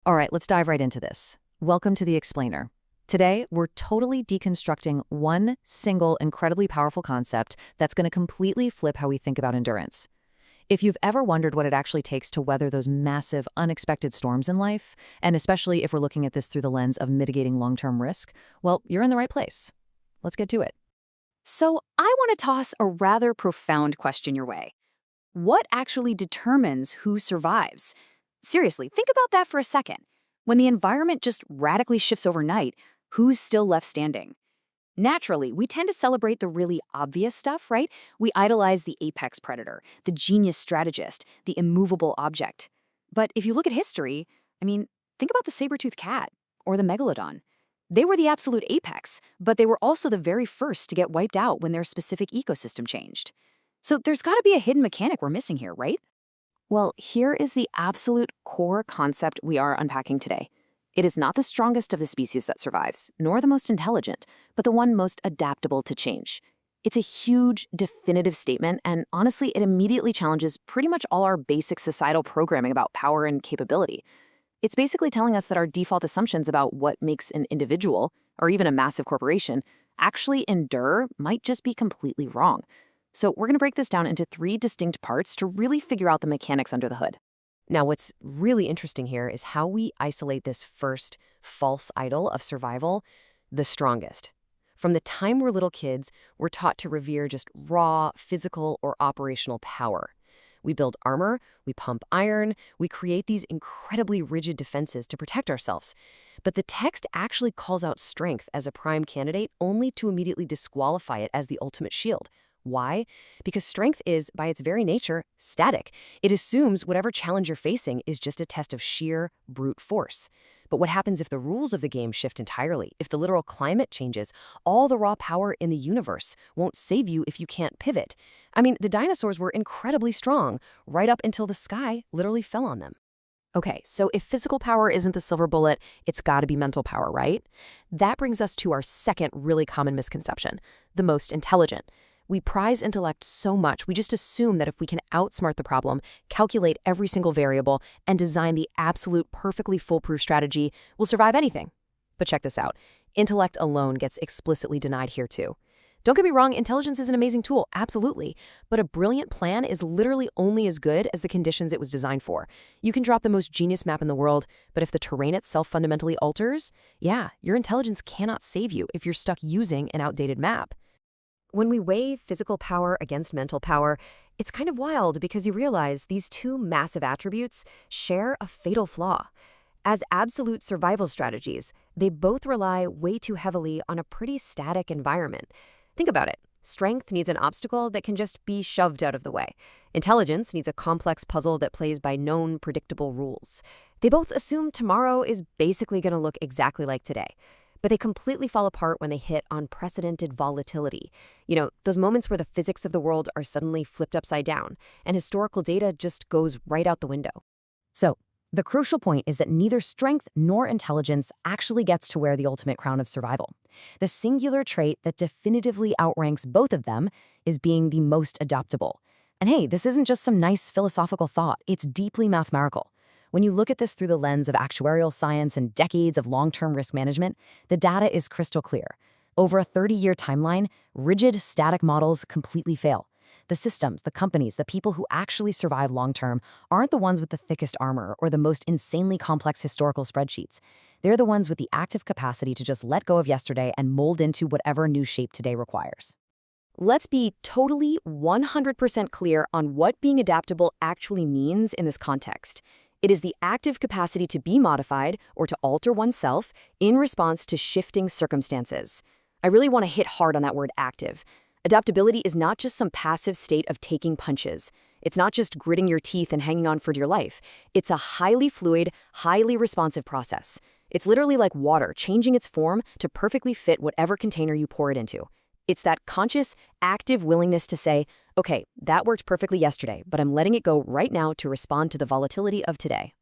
All right, let's dive right into this. Welcome to The Explainer. Today, we're totally deconstructing one single incredibly powerful concept that's going to completely flip how we think about endurance. If you've ever wondered what it actually takes to weather those massive, unexpected storms in life, and especially if we're looking at this through the lens of mitigating long-term risk, well, you're in the right place. Let's get to it. So, I want to toss a rather profound question your way. What actually determines who survives? Seriously, think about that for a second. When the environment just radically shifts overnight, who's still left standing? Naturally, we tend to celebrate the really obvious stuff, right? We idolize the apex predator, the genius strategist, the immovable object. But if you look at history, think about the saber-toothed cat or the megalodon. They were the absolute apex, but they were also the very first to get wiped out when their specific ecosystem changed. So there's got to be a hidden mechanic we're missing here, right? Well, here is the absolute core concept we are unpacking today. It is not the strongest of the species that survives, nor the most intelligent, but the one most adaptable to change. It's a huge, definitive statement, and honestly, it immediately challenges pretty much all our basic societal programming about power and capability. It's basically telling us that our default assumptions about what makes an individual, or even a massive corporation, actually endure might just be completely wrong. So we're going to break this down into three distinct parts to really figure out the mechanics under the hood. Now, what's really interesting here is how we isolate this first false idol of survival, the strongest. From the time we're little kids, we're taught to revere just raw, physical, or operational power. We build armor, we pump iron, we create these incredibly rigid defenses to protect ourselves. But the text actually calls out strength as a prime candidate only to immediately disqualify it as the ultimate shield. Why? Because strength is, by its very nature, static. It assumes whatever challenge you're facing is just a test of sheer, brute force. But what happens if the rules of the game shift entirely? If the literal climate changes, all the raw power in the universe won't save you if you can't pivot. The dinosaurs were incredibly strong, right up until the sky literally fell on them. Okay, so if physical power isn't the silver bullet, it's gotta be mental power, right? That brings us to our second really common misconception, the most intelligent. We prize intellect so much, we just assume that if we can outsmart the problem, calculate every single variable, and design the absolute perfectly foolproof strategy, we'll survive anything. But check this out. Intellect alone gets explicitly denied here too. Don't get me wrong, intelligence is an amazing tool, absolutely. But a brilliant plan is literally only as good as the conditions it was designed for. You can drop the most genius map in the world, but if the terrain itself fundamentally alters, your intelligence cannot save you if you're stuck using an outdated map. When we weigh physical power against mental power, it's kind of wild because you realize these two massive attributes share a fatal flaw. As absolute survival strategies, they both rely way too heavily on a pretty static environment. Think about it. Strength needs an obstacle that can just be shoved out of the way. Intelligence needs a complex puzzle that plays by known, predictable rules. They both assume tomorrow is basically going to look exactly like today. But they completely fall apart when they hit unprecedented volatility. Those moments where the physics of the world are suddenly flipped upside down, and historical data just goes right out the window. So, the crucial point is that neither strength nor intelligence actually gets to wear the ultimate crown of survival. The singular trait that definitively outranks both of them is being the most adaptable. And hey, this isn't just some nice philosophical thought, it's deeply mathematical. When you look at this through the lens of actuarial science and decades of long-term risk management, the data is crystal clear. Over a 30-year timeline, rigid, static models completely fail. The systems, the companies, the people who actually survive long-term aren't the ones with the thickest armor or the most insanely complex historical spreadsheets. They're the ones with the active capacity to just let go of yesterday and mold into whatever new shape today requires. Let's be totally 100% clear on what being adaptable actually means in this context. It is the active capacity to be modified or to alter oneself in response to shifting circumstances. I really want to hit hard on that word active. Adaptability is not just some passive state of taking punches. It's not just gritting your teeth and hanging on for dear life. It's a highly fluid, highly responsive process. It's literally like water changing its form to perfectly fit whatever container you pour it into. It's that conscious, active willingness to say, okay, that worked perfectly yesterday, but I'm letting it go right now to respond to the volatility of today.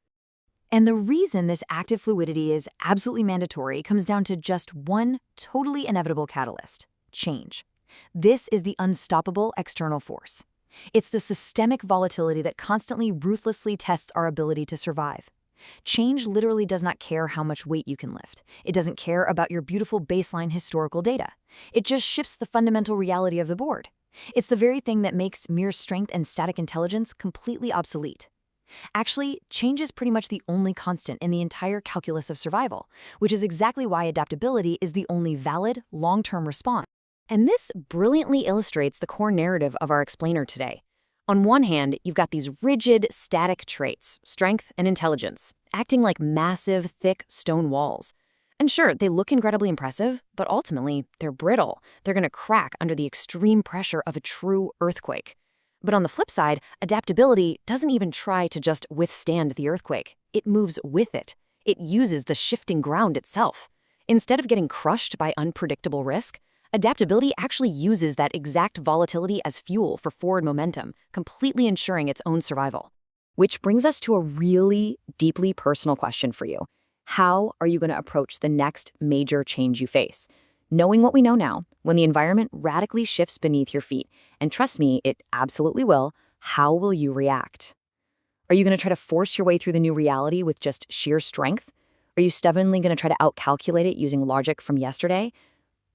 And the reason this active fluidity is absolutely mandatory comes down to just one totally inevitable catalyst: change. This is the unstoppable external force. It's the systemic volatility that constantly, ruthlessly tests our ability to survive. Change literally does not care how much weight you can lift. It doesn't care about your beautiful baseline historical data. It just shifts the fundamental reality of the board. It's the very thing that makes mere strength and static intelligence completely obsolete. Actually, change is pretty much the only constant in the entire calculus of survival, which is exactly why adaptability is the only valid, long-term response. And this brilliantly illustrates the core narrative of our explainer today. On one hand, you've got these rigid, static traits, strength and intelligence, acting like massive, thick stone walls. And sure, they look incredibly impressive, but ultimately, they're brittle. They're going to crack under the extreme pressure of a true earthquake. But on the flip side, adaptability doesn't even try to just withstand the earthquake. It moves with it. It uses the shifting ground itself. Instead of getting crushed by unpredictable risk, adaptability actually uses that exact volatility as fuel for forward momentum, completely ensuring its own survival. Which brings us to a really deeply personal question for you. How are you going to approach the next major change you face? Knowing what we know now, when the environment radically shifts beneath your feet, and trust me, it absolutely will, how will you react? Are you going to try to force your way through the new reality with just sheer strength? Are you stubbornly going to try to outcalculate it using logic from yesterday?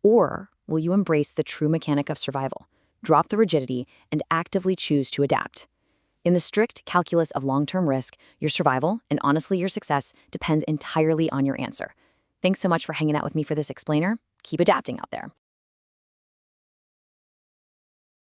Or will you embrace the true mechanic of survival, drop the rigidity, and actively choose to adapt? In the strict calculus of long-term risk, your survival, and honestly your success, depends entirely on your answer. Thanks so much for hanging out with me for this explainer. Keep adapting out there.